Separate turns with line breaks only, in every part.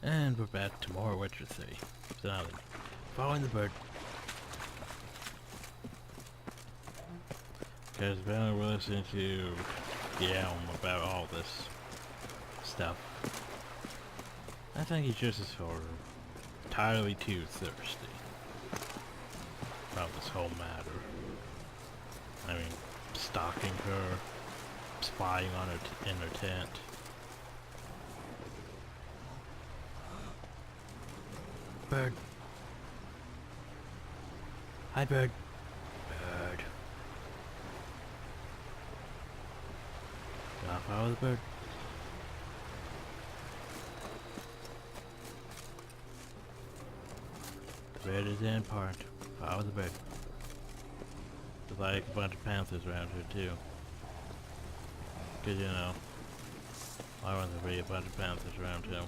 And we're back to more Witcher 3. So now then, following the bird. Because Ben we're listening to Guillaume about all this stuff. I think he's just as sort of entirely too thirsty about this whole matter. I mean, stalking her, spying on her in her tent. Bird. Hi, bird. Bird. Can I follow the bird? The bird is in part. Follow the bird. There's like a bunch of panthers around here too. Cause you know, I want there to be a bunch of panthers around here.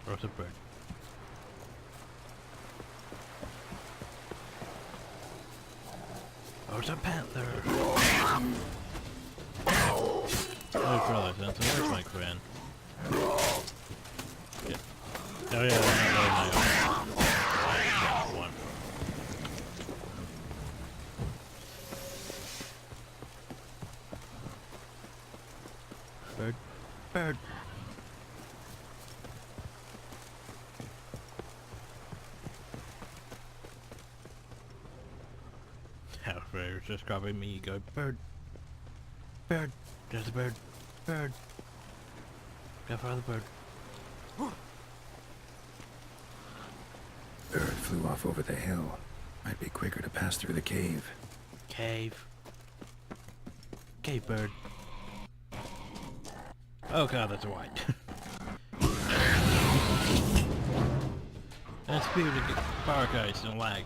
Where's a bird? Oh, it's a panther! Oh, brother, where's my Quinn? Yeah. Oh yeah, one. Bird. Bird. Alfred was just grabbing me, go, bird. Bird. There's a bird. Bird. Go for the bird.
Bird flew off over the hill. Might be quicker to pass through the cave.
Cave. Cave bird. Oh god, that's a white. That's people to get bark ice and lag.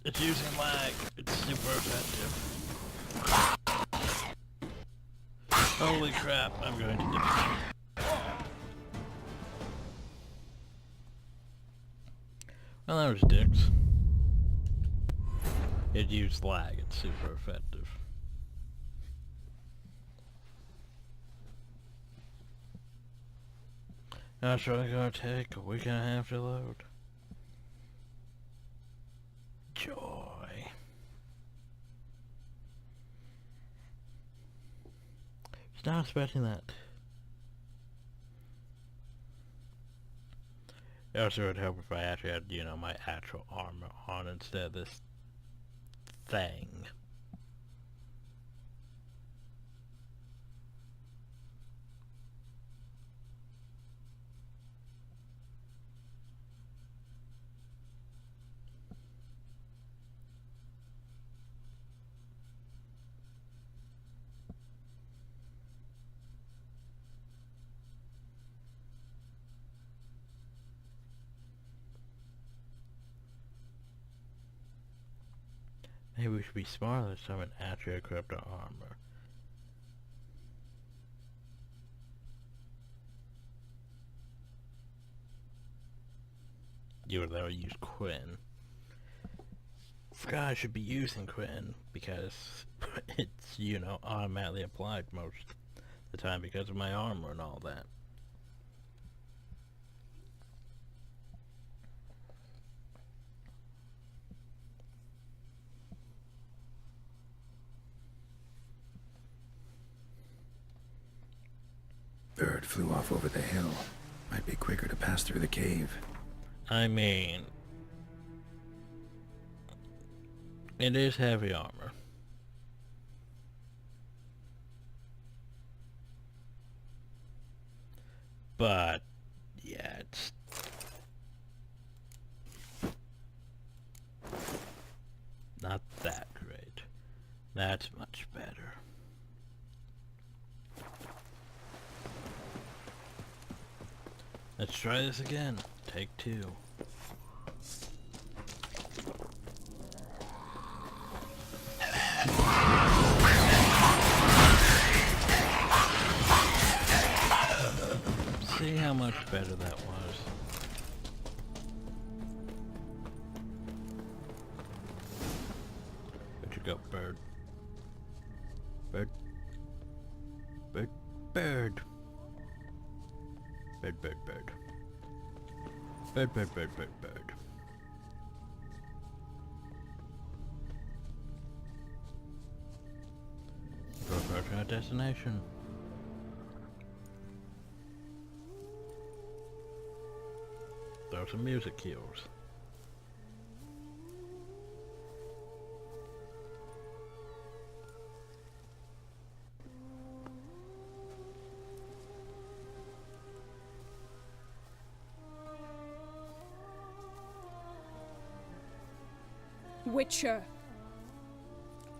It's using lag. It's super effective. Holy crap, I'm going to die. Well, that was dicks. It used lag, it's super effective. Now it's only gonna take a week and a half to load. Joy. Was not expecting that. It also would help if I actually had, you know, my actual armor on instead of this thing. Maybe we should be smarter this time and actually equip our armor. You would never use Quinn. Forgot I should be using Quinn because it's, you know, automatically applied most of the time because of my armor and all that.
Bird flew off over the hill. Might be quicker to pass through the cave.
I mean, it is heavy armor. But, yeah, it's not that great. That's much better. Let's try this again. Take two. See how much better that was. Wake up, bird. Bird. Bird. Bird. Bird, bird, bird. Bird, bird, bird, bird, bird. We're approaching our destination. There are some music cues.
Witcher.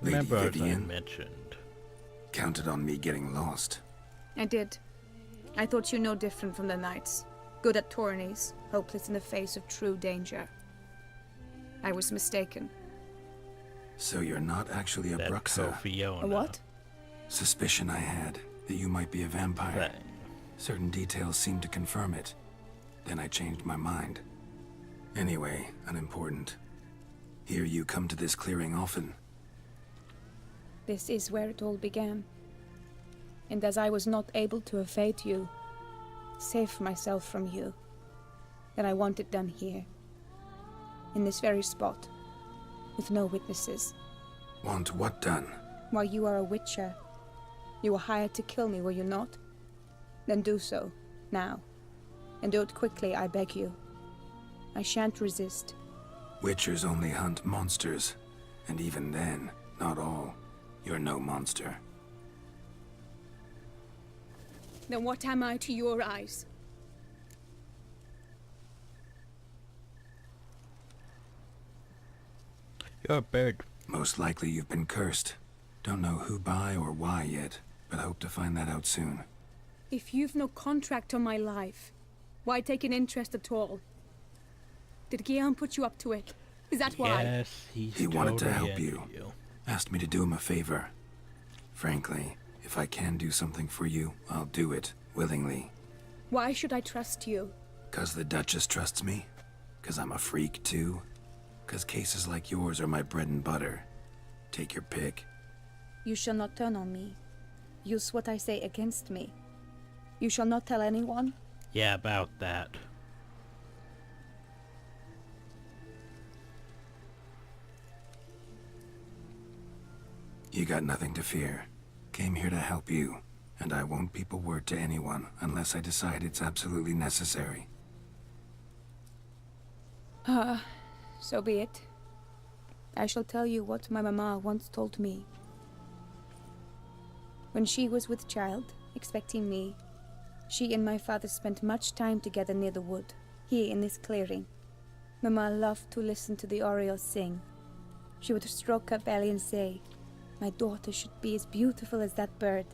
Lady
Remember, as I
Vivian
mentioned,
counted on me getting lost.
I did. I thought you no different from the knights. Good at tourneys, hopeless in the face of true danger. I was mistaken.
So you're not actually a
that
Bruxa.
Fiona
A what?
Suspicion I had that you might be a vampire.
thing.
Certain details seemed to confirm it. Then I changed my mind. Anyway, unimportant. Hear you come to this clearing often.
This is where it all began. And as I was not able to evade you, save myself from you, then I want it done here. In this very spot. With no witnesses.
Want what done?
Why, you are a witcher. You were hired to kill me, were you not? Then do so, now. And do it quickly, I beg you. I shan't resist.
Witchers only hunt monsters. And even then, not all. You're no monster.
Then what am I to your eyes?
You're a bird.
Most likely you've been cursed. Don't know who by or why yet, but hope to find that out soon.
If you've no contract on my life, why take an interest at all? Did Guillaume put you up to it? Is that why?
Yes,
He wanted to
totally
help
into
you. Asked me to do him a favor. Frankly, if I can do something for you, I'll do it, willingly.
Why should I trust you?
'Cause the Duchess trusts me? 'Cause I'm a freak, too? 'Cause cases like yours are my bread and butter? Take your pick.
You shall not turn on me. Use what I say against me. You shall not tell anyone?
Yeah, about that.
You got nothing to fear. Came here to help you, and I won't peep a word to anyone unless I decide it's absolutely necessary.
So be it. I shall tell you what my mama once told me. When she was with child, expecting me, she and my father spent much time together near the wood, here in this clearing. Mama loved to listen to the orioles sing. She would stroke her belly and say, "My daughter should be as beautiful as that bird.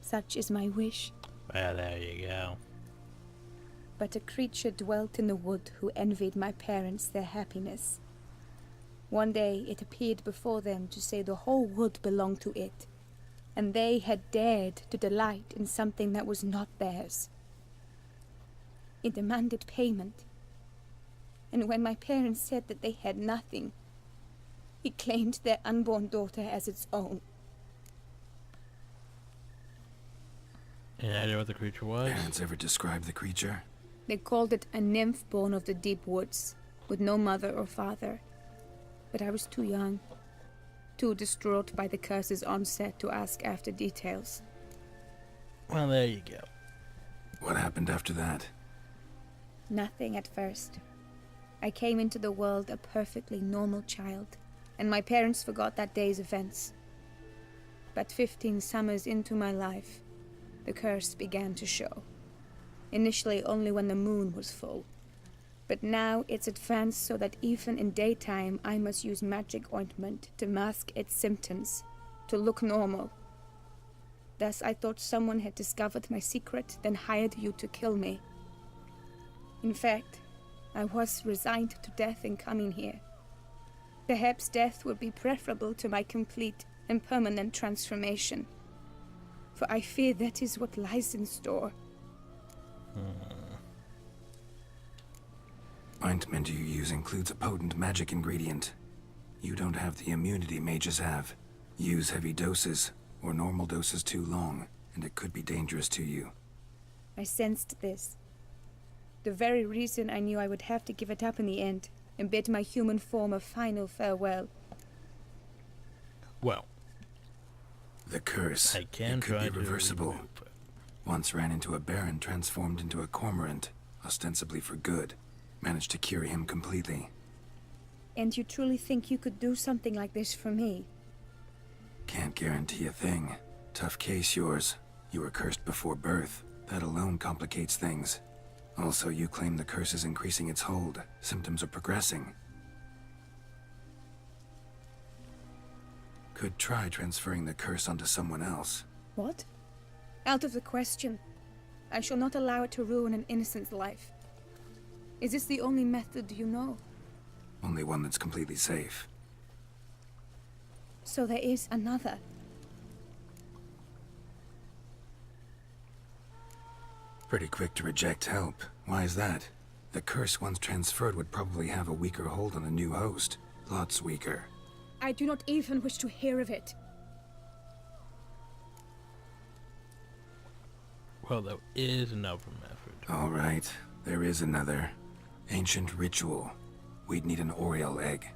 Such is my wish."
Well, there you go.
But a creature dwelt in the wood who envied my parents their happiness. One day it appeared before them to say the whole wood belonged to it, and they had dared to delight in something that was not theirs. It demanded payment, and when my parents said that they had nothing, it claimed their unborn daughter as its own.
Any idea what the creature was?
Parents ever describe the creature?
They called it a nymph born of the deep woods, with no mother or father. But I was too young, too distraught by the curse's onset to ask after details.
Well, there you go.
What happened after that?
Nothing at first. I came into the world a perfectly normal child, and my parents forgot that day's events. But 15 summers into my life, the curse began to show. Initially only when the moon was full. But now it's advanced so that even in daytime I must use magic ointment to mask its symptoms, to look normal. Thus I thought someone had discovered my secret, then hired you to kill me. In fact, I was resigned to death in coming here. Perhaps death would be preferable to my complete and permanent transformation. For I fear that is what lies in store.
Ointment you use includes a potent magic ingredient. You don't have the immunity mages have. Use heavy doses, or normal doses too long, and it could be dangerous to you.
I sensed this. The very reason I knew I would have to give it up in the end, and bid my human form a final farewell.
Well,
The curse.
I can
It could
try
be
to
reversible.
remove it.
Once ran into a baron transformed into a cormorant, ostensibly for good. Managed to cure him completely.
And you truly think you could do something like this for me?
Can't guarantee a thing. Tough case yours. You were cursed before birth. That alone complicates things. Also, you claim the curse is increasing its hold. Symptoms are progressing. Could try transferring the curse onto someone else.
What? Out of the question. I shall not allow it to ruin an innocent's life. Is this the only method you know?
Only one that's completely safe.
So there is another.
Pretty quick to reject help. Why is that? The curse once transferred would probably have a weaker hold on a new host. Lots weaker.
I do not even wish to hear of it.
Well, there is another method.
All right, there is another. Ancient ritual. We'd need an Oriole egg.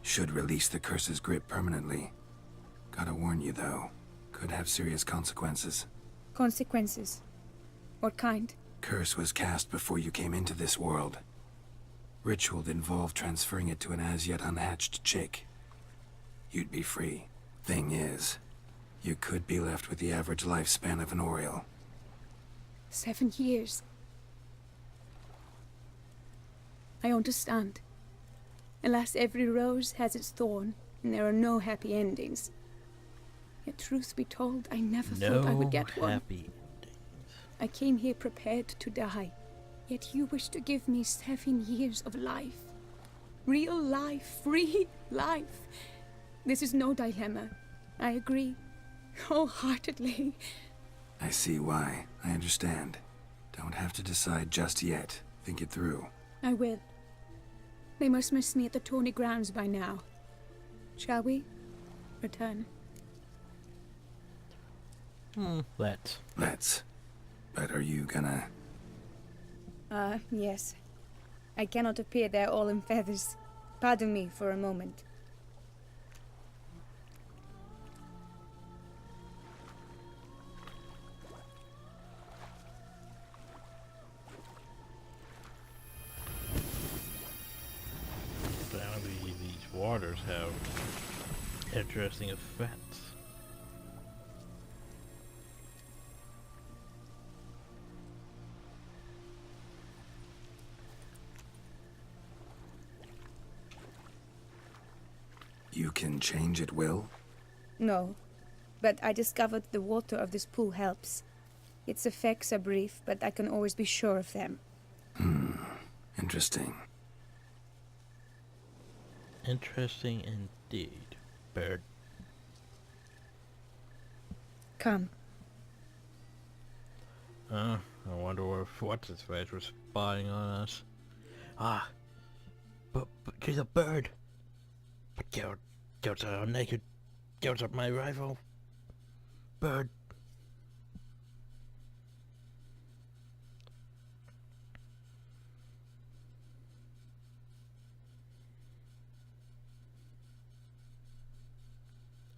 Should release the curse's grip permanently. Gotta warn you though, could have serious consequences.
Consequences? What kind?
Curse was cast before you came into this world. Ritual involved transferring it to an as-yet unhatched chick. You'd be free. Thing is, you could be left with the average lifespan of an Oriole.
7 years. I understand. Alas, every rose has its thorn, and there are no happy endings. Yet truth be told, I never thought I would get one.
happy.
I came here prepared to die, yet you wish to give me 7 years of life. Real life, free life. This is no dilemma. I agree, wholeheartedly.
I see why. I understand. Don't have to decide just yet. Think it through.
I will. They must miss me at the Tawny Grounds by now. Shall we return?
Let's.
But are you gonna...
Yes. I cannot appear there all in feathers. Pardon me for a moment.
Apparently these waters have interesting effects.
You can change at will?
No, but I discovered the water of this pool helps. Its effects are brief, but I can always be sure of them.
Interesting.
Interesting indeed, bird.
Come.
I wonder if what's-his-face was spying on us. But she's a bird. But get out naked. Get up my rifle. Bird.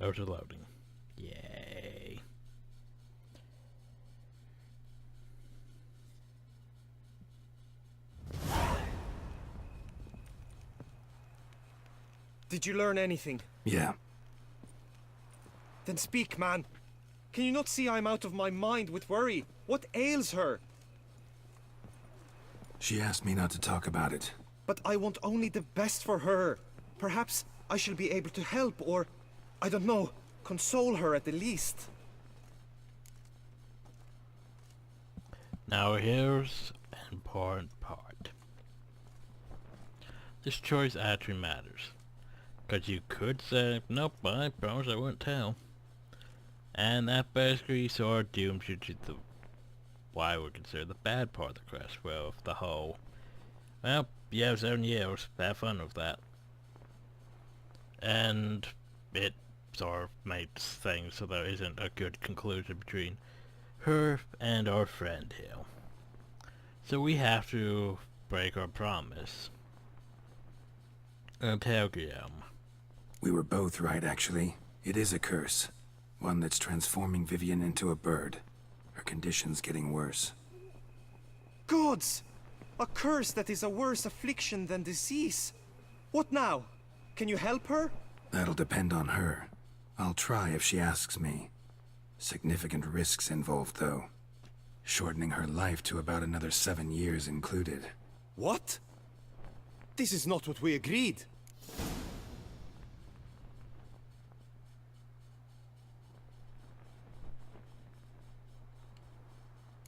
Auto loading. Yay.
Did you learn anything?
Yeah.
Then speak, man. Can you not see I'm out of my mind with worry? What ails her?
She asked me not to talk about it.
But I want only the best for her. Perhaps I shall be able to help or, I don't know, console her at the least.
Now here's an important part. This choice actually matters. Because you could say, nope, I promise I wouldn't tell. And that basically sort of dooms you to the, what I would consider the bad part of the quest. Well, the whole, well, you have 7 years, have fun with that. and it sort of makes things so there isn't a good conclusion between her and our friend here. So we have to break our promise and tell Guillaume.
We were both right, actually. It is a curse. One that's transforming Vivian into a bird. Her condition's getting worse.
Gods! A curse that is a worse affliction than disease. What now? Can you help her?
That'll depend on her. I'll try if she asks me. Significant risks involved, though. Shortening her life to about another 7 years included.
What? This is not what we agreed.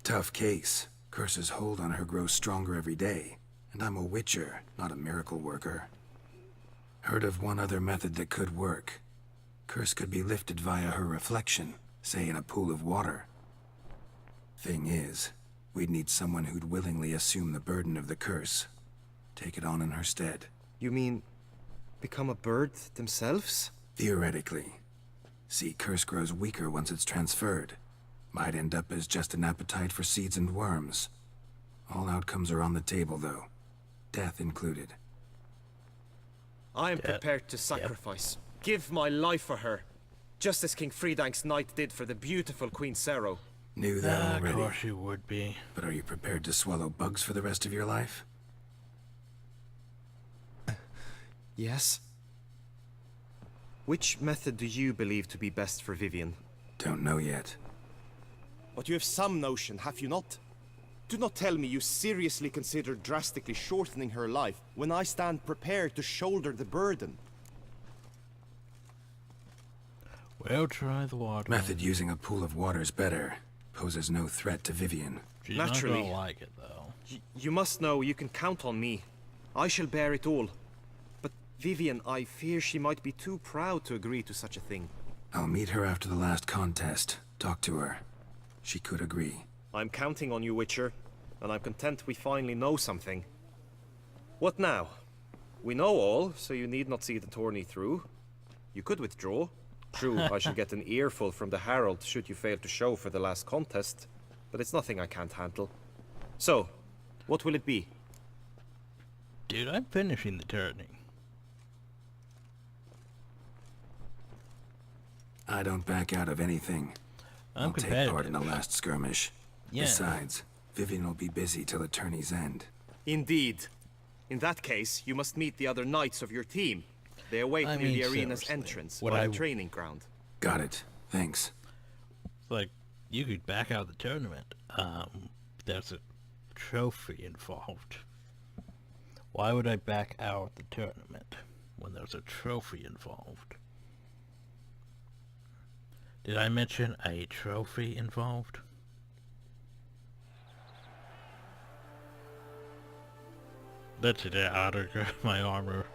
Tough case. Curse's hold on her grows stronger every day. And I'm a witcher, not a miracle worker. Heard of one other method that could work. Curse could be lifted via her reflection, say in a pool of water. Thing is, we'd need someone who'd willingly assume the burden of the curse. Take it on in her stead.
You mean become a bird themselves?
Theoretically. See, curse grows weaker once it's transferred. Might end up as just an appetite for seeds and worms. All outcomes are on the table, though. Death included.
I am prepared to sacrifice. Give my life for her. Just as King Fridank's knight did for the beautiful Queen Sero.
Knew that already.
Of course you would be.
But are you prepared to swallow bugs for the rest of your life?
Yes. Which method do you believe to be best for Vivian?
Don't know yet.
But you have some notion, have you not? Do not tell me you seriously consider drastically shortening her life when I stand prepared to shoulder the burden.
Well, try the water.
Method using a pool of water's better. Poses no threat to Vivian.
She's
Naturally.
not gonna like it, though.
You must know you can count on me. I shall bear it all. But Vivian, I fear she might be too proud to agree to such a thing.
I'll meet her after the last contest. Talk to her. She could agree.
I'm counting on you, Witcher, and I'm content we finally know something. What now? We know all, so you need not see the tourney through. You could withdraw. True, I shall get an earful from the Herald should you fail to show for the last contest, but it's nothing I can't handle. So, what will it be?
Dude, I'm finishing the tourney.
I don't back out of anything.
I'm
I'll take
competitive.
part in the last skirmish.
Yeah.
Besides, Vivian will be busy till the tourney's end.
Indeed. In that case, you must meet the other knights of your team. They await
I
near
mean,
the arena's
seriously,
entrance,
what
by
I
the training ground.
Got it. Thanks.
Like, you could back out of the tournament. There's a trophy involved. Why would I back out of the tournament when there's a trophy involved? Did I mention a trophy involved? That's it, autograph my armor.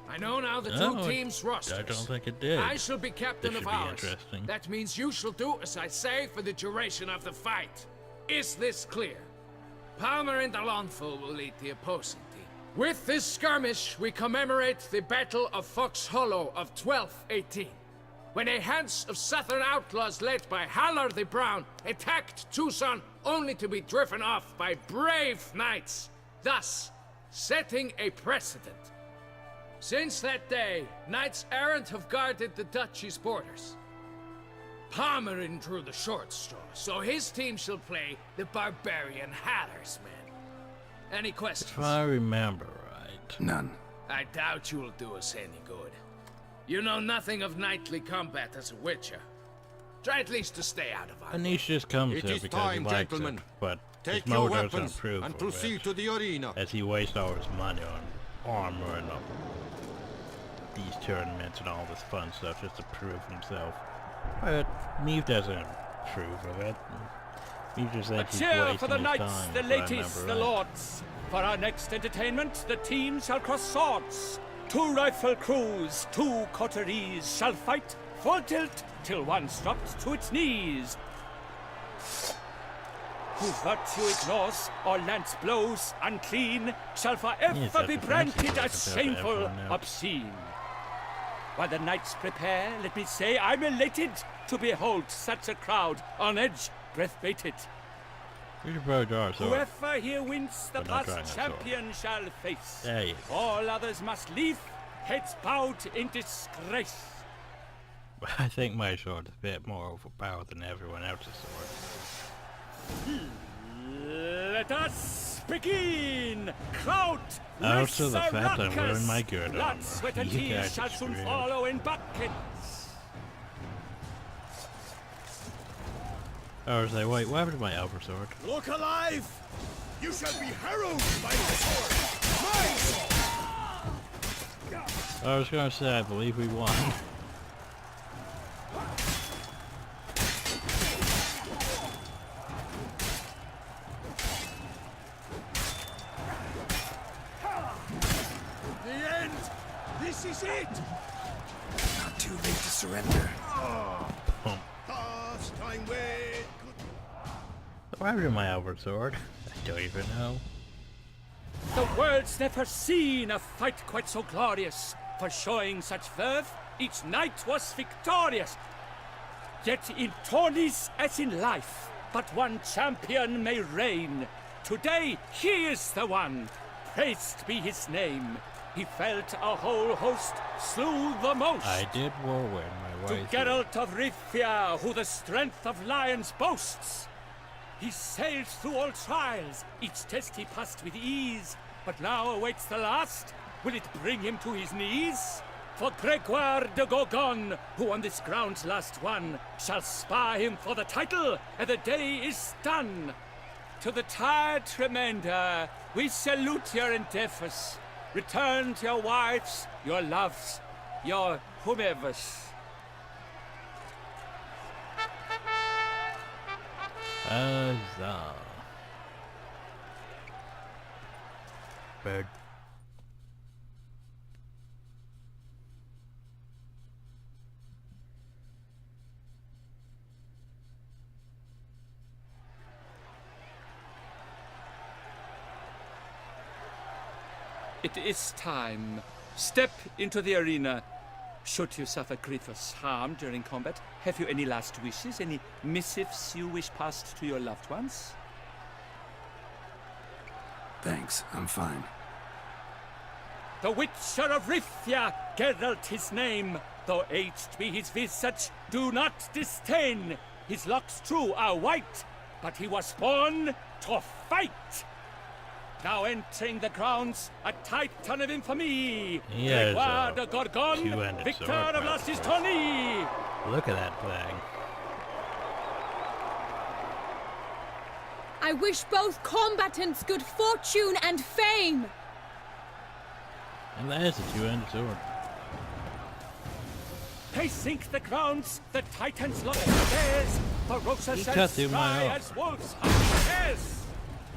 I know now the
Oh,
two teams' rosters.
I don't think it did.
I shall be captain
This
of
should be
ours.
interesting.
That means you shall do as I say for the duration of the fight. Is this clear? Palmer and Alonfo will lead the opposing team. With this skirmish, we commemorate the Battle of Fox Hollow of 1218, when a Hans of Southern outlaws led by Haller the Brown attacked Tucson only to be driven off by brave knights, thus setting a precedent. Since that day, knights errant have guarded the duchy's borders. Palmerin drew the short straw, so his team shall play the barbarian Haller's men. Any questions?
If I remember right.
None.
I doubt you will do us any good. You know nothing of knightly combat as a witcher. Try at least to stay out of our way.
Anish just comes
It
here
is
because
time,
he likes
gentlemen.
it, but
Take
his
your
mother doesn't
weapons
approve
and
of
proceed
it,
to the arena.
as he wastes all his money on armor and these tournaments and all this fun stuff just to prove himself. But Neve doesn't approve of it. He just
A
thinks he's
cheer
wasting
for the
his
knights,
time,
the
if I
ladies,
remember
the
right.
lords. For our next entertainment, the teams shall cross swords. 2 rifle crews, 2 coteries shall fight full tilt till one drops to its knees. Who virtue ignores or lance blows unclean shall
Yes,
forever
that's
be
offensive
branded
compared
as
to
shameful,
everyone else.
obscene. While the knights prepare, let me say I'm elated to behold such a crowd on edge, breath baited.
We should probably draw a sword.
Whoever here wins the
But not drawing a
past
sword.
champion shall face.
There you go.
All others must leave, heads bowed in disgrace.
I think my sword is a bit more overpowered than everyone else's sword.
Let us begin! Crowd!
Also, the
race
fact I'm
ruckus.
wearing my good
Blood,
armor.
sweat, and
You
tears
guys
shall
are
soon
screwed.
follow in buckets.
I was like, wait, what happened to my elder sword?
Look alive! You shall be harrowed by my sword! My sword!
I was gonna say, I believe we won.
The end! This is it!
Not too late to surrender.
Boom.
Past time way.
What happened to my elder sword? I don't even know.
The world's never seen a fight quite so glorious. For showing such verve, each knight was victorious. Yet in tourneys as in life, but one champion may reign. Today he is the one, praised be his name. He felt a whole host, slew the most.
I did whirlwind my
To
way through.
Geralt of Rivia, who the strength of lions boasts. He sailed through all trials, each test he passed with ease. But now awaits the last. Will it bring him to his knees? For Gregoire de Gorgon, who on this ground's last won, shall spar him for the title, and the day is done. To the tired remainder, we salute your endeavors. Return to your wives, your loves, your whomevers.
Huzzah. Bird.
It is time. Step into the arena. Should you suffer grievous harm during combat, have you any last wishes? Any missives you wish passed to your loved ones?
Thanks, I'm fine.
The Witcher of Rivia, Geralt his name. Though aged be his visage, do not disdain. His locks true are white, but he was born to fight. Now entering the grounds, a titan of infamy.
He has
Gregoire
a
de Gorgon,
two-handed
victor
sword,
of
man.
Lastis tourney.
Look at that flag.
I wish both combatants good fortune and fame.
And that is a two-handed sword.
They sink the grounds, the titans lock theirs. Ferocious
He
and
cut through my
spry
arm.
as wolves hunters.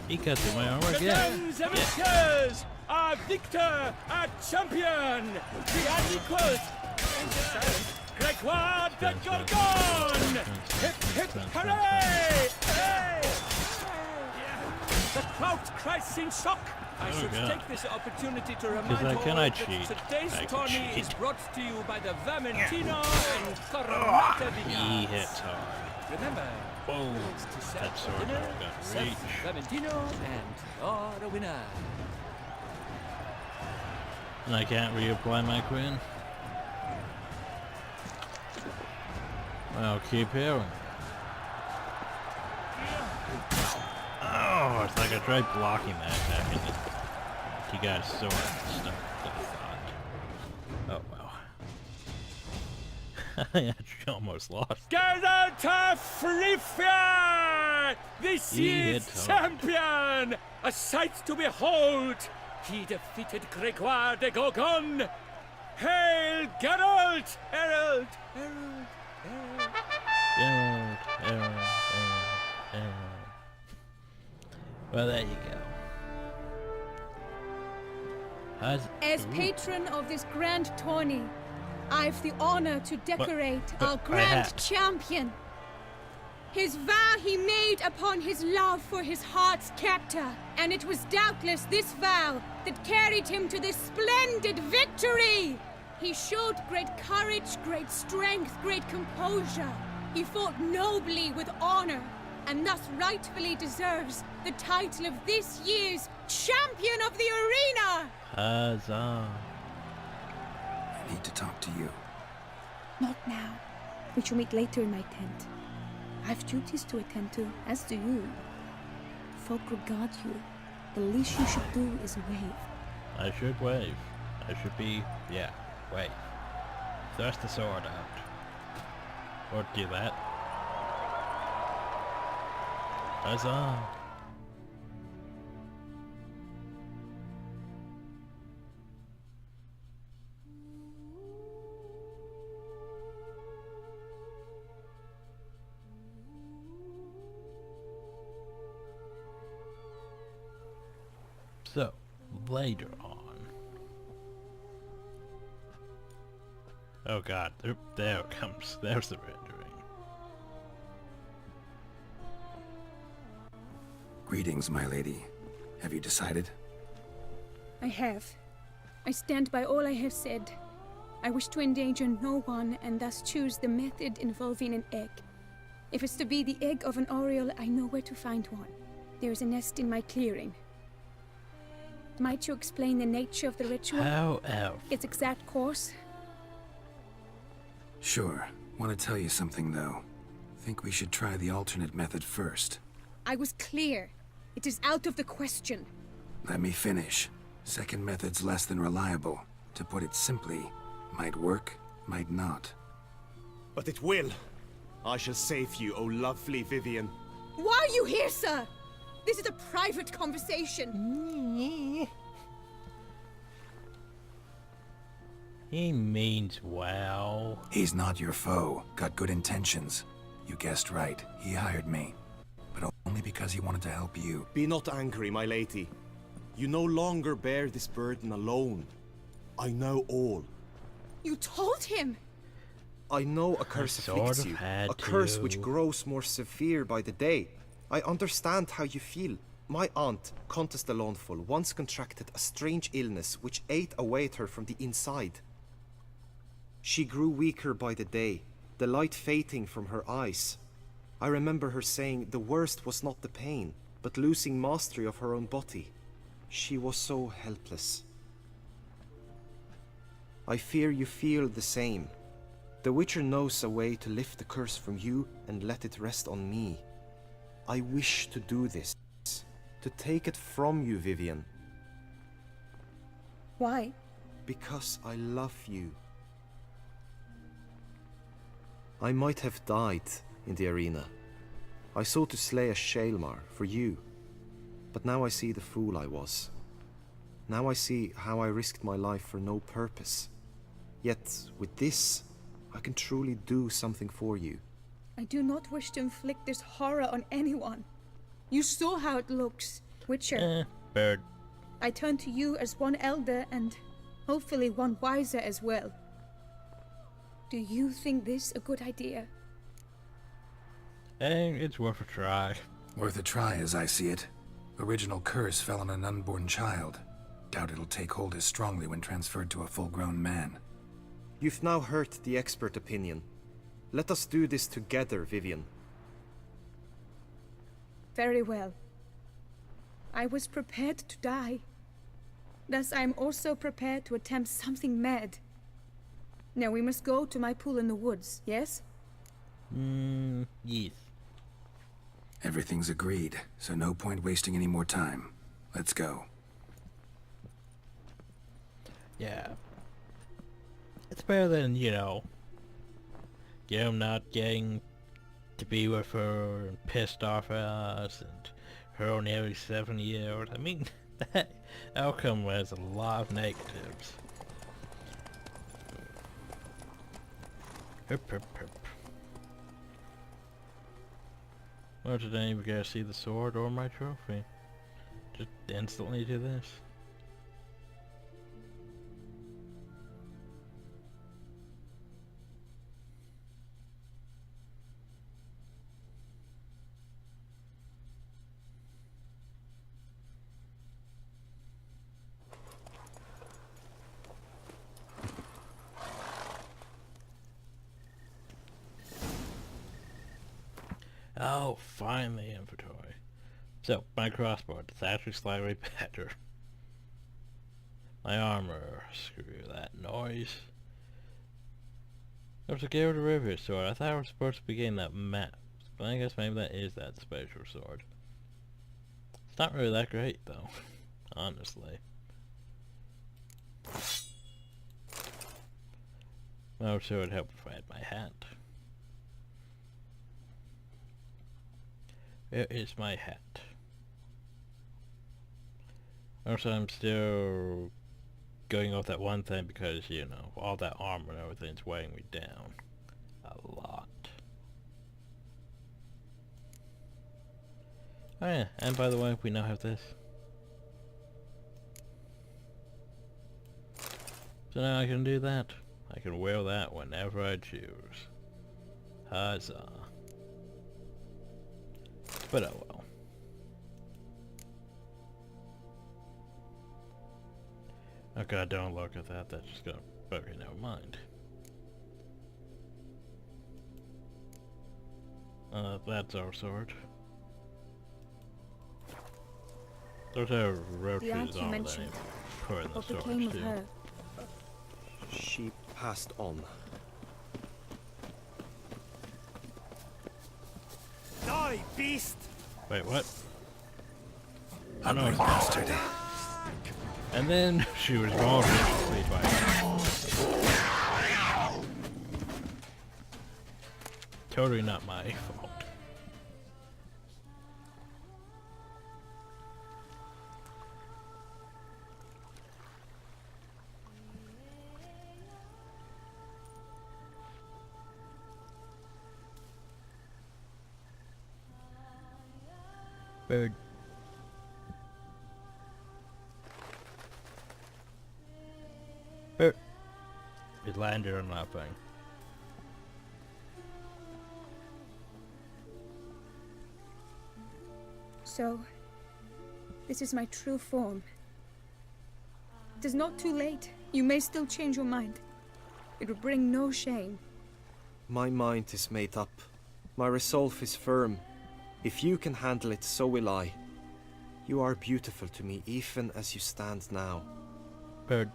He cut through my armor
The
again.
guns and messieurs, a victor, a champion, the unequaled. Gregoire de Gorgon! Hip, hip, hooray! Hey! The crowd cries in shock. I
Oh,
should
God.
take this opportunity to remind
Because I
all
cannot
that
cheat.
today's
I can
tourney
cheat.
is brought to you by the Vermentino and Coronata
He
Vineyards.
hits hard.
Remember,
Whoa.
to set
That
the
sword
dinner,
never got
serve
reach.
Vermentino, and you're the winner.
And I can't reapply my queen. Well, keep healing. Oh, it's like I tried blocking that attack and he got his sword stuck to the thought. Oh well. I actually almost lost.
Geralt of Rivia! This
He
is
hit hard.
champion! A sight to behold! He defeated Gregoire de Gorgon! Hail Geralt! Herald! Herald! Herald!
Emerald, emerald, emerald, emerald. Well, there you go.
As
Ooh.
patron of this grand tourney, I've the honor to decorate
but
our
I
grand
had-
champion. His vow he made upon his love for his heart's captor, and it was doubtless this vow that carried him to this splendid victory. He showed great courage, great strength, great composure. He fought nobly with honor, and thus rightfully deserves the title of this year's Champion of the Arena!
Huzzah.
I need to talk to you.
Not now. We shall meet later in my tent. I have duties to attend to, as do you. Folk regard you. The least you should do is wave.
I should wave. I should be, yeah, wave. Thrust the sword out. Or do that. Huzzah. So, later on. Oh god, there it comes. There's the rendering.
Greetings, my lady. Have you decided?
I have. I stand by all I have said. I wish to endanger no one and thus choose the method involving an egg. If it's to be the egg of an oriole, I know where to find one. There is a nest in my clearing. Might you explain the nature of the ritual?
How else?
Its exact course?
Sure. Want to tell you something, though. Think we should try the alternate method first.
I was clear. It is out of the question.
Let me finish. Second method's less than reliable. To put it simply, might work, might not.
But it will. I shall save you, O lovely Vivian.
Why are you here, sir? This is a private conversation.
He means well.
He's not your foe. Got good intentions. You guessed right. He hired me. But only because he wanted to help you.
Be not angry, my lady. You no longer bear this burden alone. I know all.
You told him!
I know a curse
sort
afflicts
of
you.
had
A curse
to.
which grows more severe by the day. I understand how you feel. My aunt, Countess de Lawnful, once contracted a strange illness which ate away at her from the inside. She grew weaker by the day, the light fading from her eyes. I remember her saying the worst was not the pain, but losing mastery of her own body. She was so helpless. I fear you feel the same. The Witcher knows a way to lift the curse from you and let it rest on me. I wish to do this. To take it from you, Vivian.
Why?
Because I love you. I might have died in the arena. I sought to slay a Shaelmar for you. But now I see the fool I was. Now I see how I risked my life for no purpose. Yet, with this, I can truly do something for you.
I do not wish to inflict this horror on anyone. You saw how it looks, Witcher.
Bird.
I turn to you as one elder and hopefully one wiser as well. Do you think this a good idea?
It's worth a try.
Worth a try, as I see it. Original curse fell on an unborn child. Doubt it'll take hold as strongly when transferred to a full-grown man.
You've now heard the expert opinion. Let us do this together, Vivian.
Very well. I was prepared to die. Thus I am also prepared to attempt something mad. Now we must go to my pool in the woods, yes?
Yes.
Everything's agreed, so no point wasting any more time. Let's go.
Yeah. It's better than, not getting to be with her and pissed off at us and her own every 7 years. I mean, that outcome has a lot of negatives. Herp, herp, herp. Well, did any of you guys see the sword or my trophy? Just instantly do this. Oh, finally inventory. So, my crossbow, it's actually slightly better. My armor, screw that noise. There's a Gale River sword. I thought I was supposed to be getting that map. But I guess maybe that is that special sword. It's not really that great though, honestly. Oh, so it would help if I had my hat. Where is my hat? Also, I'm still going off that one thing because, you know, all that armor and everything's weighing me down a lot. Oh yeah, and by the way, we now have this. So now I can do that. I can wear that whenever I choose. Huzzah. But oh well. Oh god, don't look at that, that's just gonna... Okay, never mind. That's our sword. Those are
The
roaches
aunt you
on that
mentioned.
put in the
What
sword
became of
too.
her?
She passed on.
Die, beast!
Wait, what?
Ugly bastard.
And then she was gone. Please, totally not my fault. Bird. Bird. It landed on nothing.
So, this is my true form. It is not too late. You may still change your mind. It would bring no shame.
My mind is made up. My resolve is firm. If you can handle it, so will I. You are beautiful to me, even as you stand now.
Bird.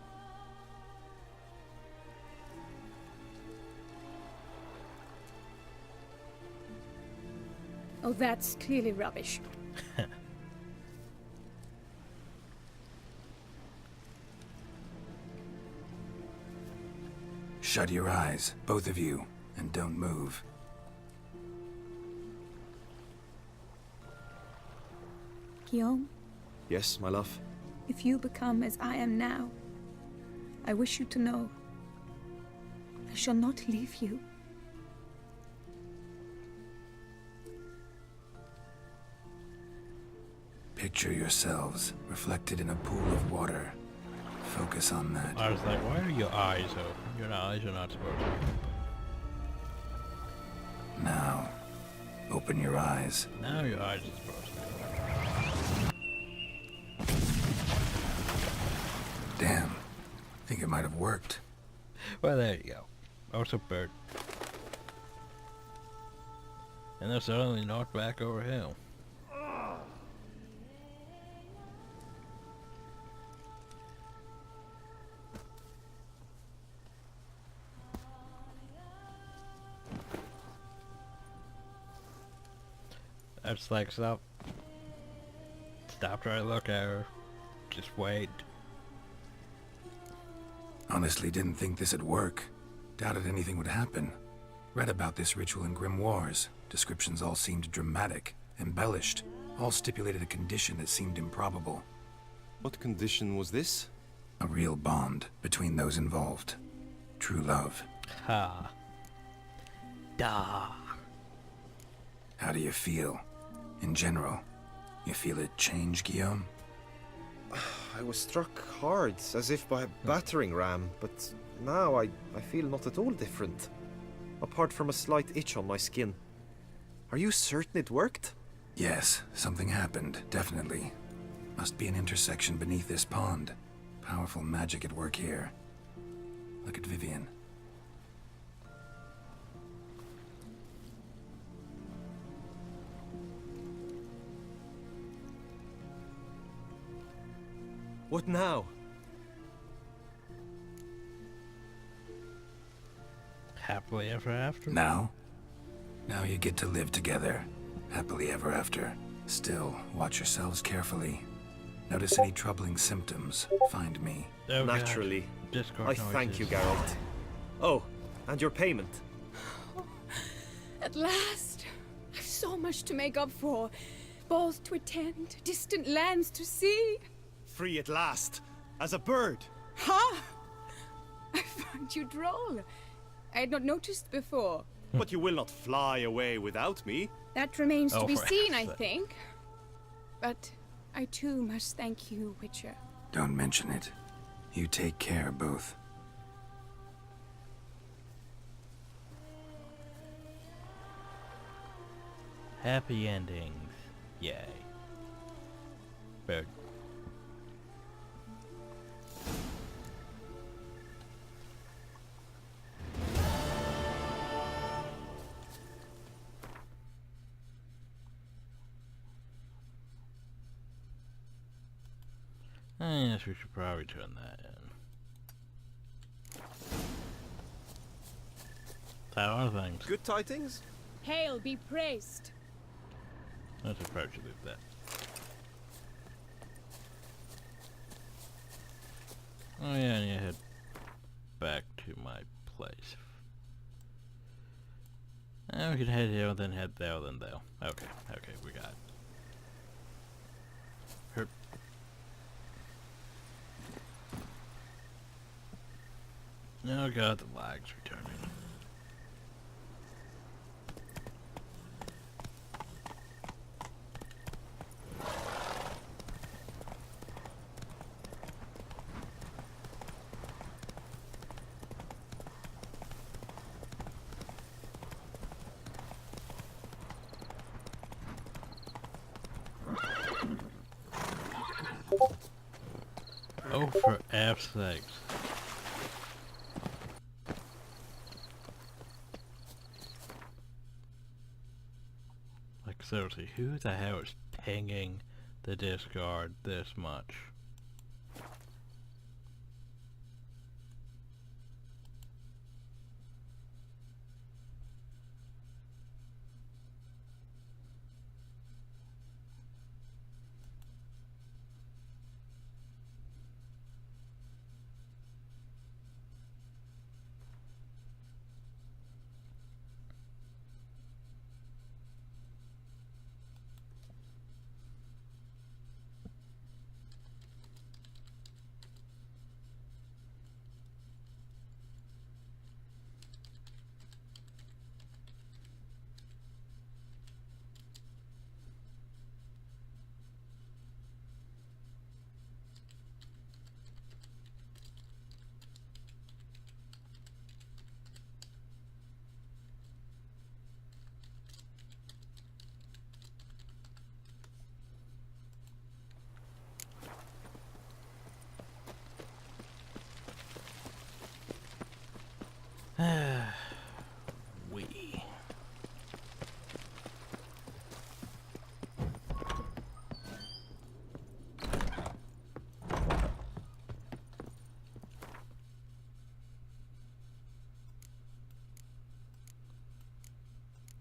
Oh, that's clearly rubbish.
Shut your eyes, both of you, and don't move.
Guillaume,
Yes, my love?
if you become as I am now, I wish you to know I shall not leave you.
Picture yourselves reflected in a pool of water. Focus on that.
I was like, why are your eyes open? Your eyes are not supposed to be open.
Now, open your eyes.
Now your eyes are supposed to be open.
Damn. Think it might have worked.
Well, there you go. Also bird. And they're suddenly knocked back over hill. That's like, stop trying to look at her. Just wait.
Honestly, didn't think this'd work. Doubted anything would happen. Read about this ritual in grimoires. Descriptions all seemed dramatic, embellished. All stipulated a condition that seemed improbable.
What condition was this?
A real bond between those involved. True love.
Ha. Da.
How do you feel? In general, you feel it change, Guillaume?
I was struck hard, as if by a battering ram, but now I feel not at all different. Apart from a slight itch on my skin. Are you certain it worked?
Yes, something happened, definitely. Must be an intersection beneath this pond. Powerful magic at work here. Look at Vivian.
What now?
Happily ever after?
Now? Now you get to live together. Happily ever after. Still, watch yourselves carefully. Notice any troubling symptoms, find me.
Oh, God.
Naturally.
Discord
I thank you,
noises.
Geralt. Oh, and your payment.
At last! I've so much to make up for. Balls to attend, distant lands to see.
Free at last, as a bird.
Ha! I find you droll. I had not noticed before.
But you will not fly away without me.
That remains to
Oh,
be
for
seen, I
heaven's sake.
think. But I too must thank you, Witcher.
Don't mention it. You take care, both.
Happy endings. Yay. Bird. Yes, we should probably turn that in. How are things?
Good tidings?
Hail be praised.
Let's approach it with that. Oh yeah, and you head back to my place. And we can head here, then head there, then there. Okay, okay, we got it. Herp. Oh god, the lag's returning. Oh, for F's sakes. Like, seriously, who the hell is pinging the Discord this much? We.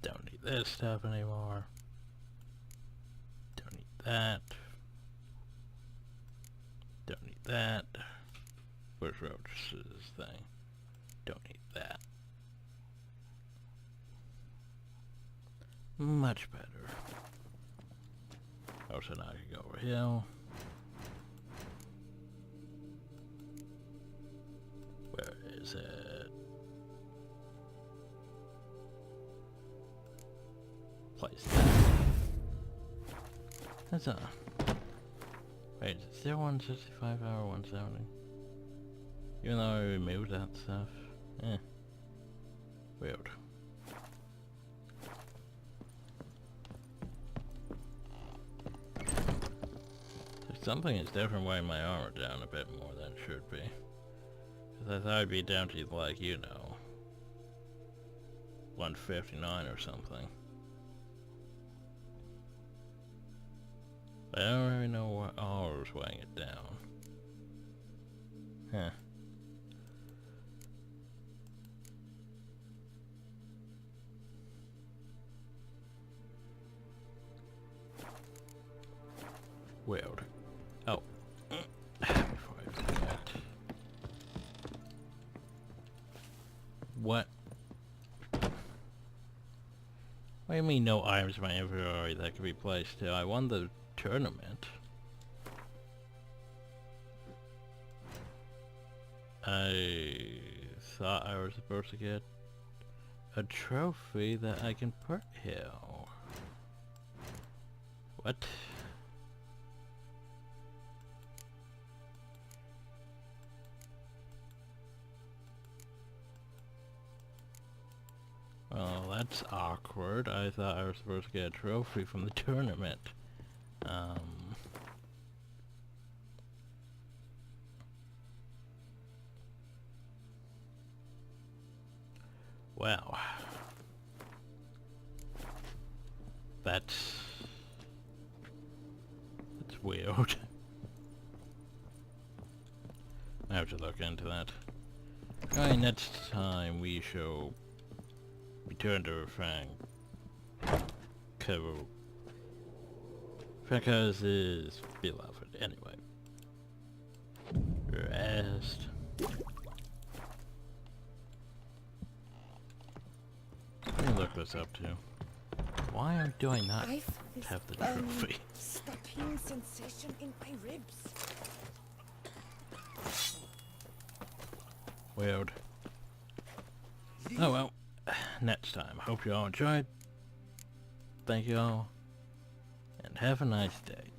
Don't need this stuff anymore. Don't need that. Don't need that. Where's Roach's thing? Don't need that. Much better. Oh, so now I can go over here. Where is it? Place that. That's a... Wait, is it still 165 hour 170? Even though I removed that stuff. Eh. Weird. There's something is different weighing my armor down a bit more than it should be. Because I thought I'd be down to, like, you know, 159 or something. I don't really know what I was weighing it down. Huh. Weird. Oh. Before I forget. What? What do you mean no items in my inventory that can be placed here? I won the tournament. I thought I was supposed to get a trophy that I can put here. What? Well, that's awkward. I thought I was supposed to get a trophy from the tournament. Wow. That's weird. I have to look into that. Alright, next time we shall return to Frank. Because is beloved. Anyway. Rest. Let me look this up too. Why do I not have the trophy?
Stopping sensation in my ribs.
Weird. Oh well. Next time. Hope you all enjoyed. Thank you all. And have a nice day.